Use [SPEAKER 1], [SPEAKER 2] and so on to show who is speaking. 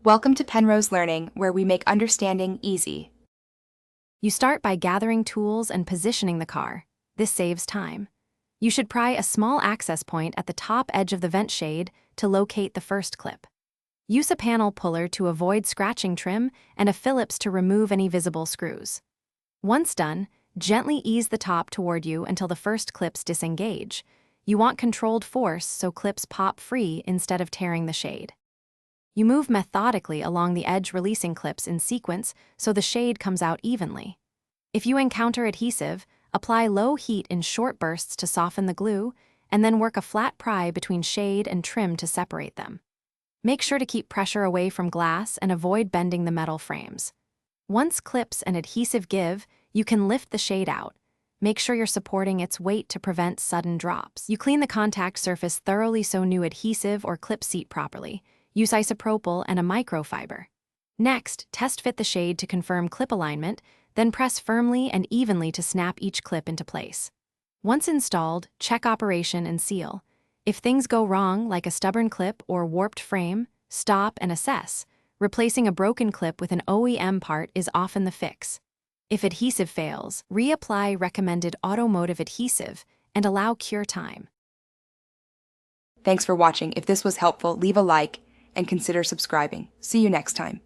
[SPEAKER 1] Welcome to Penrose Learning, where we make understanding easy.
[SPEAKER 2] You start by gathering tools and positioning the car. This saves time. You should pry a small access point at the top edge of the vent shade to locate the first clip. Use a panel puller to avoid scratching trim and a Phillips to remove any visible screws. Once done, gently ease the top toward you until the first clips disengage. You want controlled force so clips pop free instead of tearing the shade. You move methodically along the edge, releasing clips in sequence so the shade comes out evenly. If you encounter adhesive, apply low heat in short bursts to soften the glue, and then work a flat pry between shade and trim to separate them. Make sure to keep pressure away from glass and avoid bending the metal frames. Once clips and adhesive give, you can lift the shade out. Make sure you're supporting its weight to prevent sudden drops. You clean the contact surface thoroughly so new adhesive or clip seat properly. Use isopropyl and a microfiber. Next, test fit the shade to confirm clip alignment, then press firmly and evenly to snap each clip into place. Once installed, check operation and seal. If things go wrong, like a stubborn clip or warped frame, stop and assess. Replacing a broken clip with an OEM part is often the fix. If adhesive fails, reapply recommended automotive adhesive and allow cure time.
[SPEAKER 1] Thanks for watching. If this was helpful, leave a like and consider subscribing. See you next time.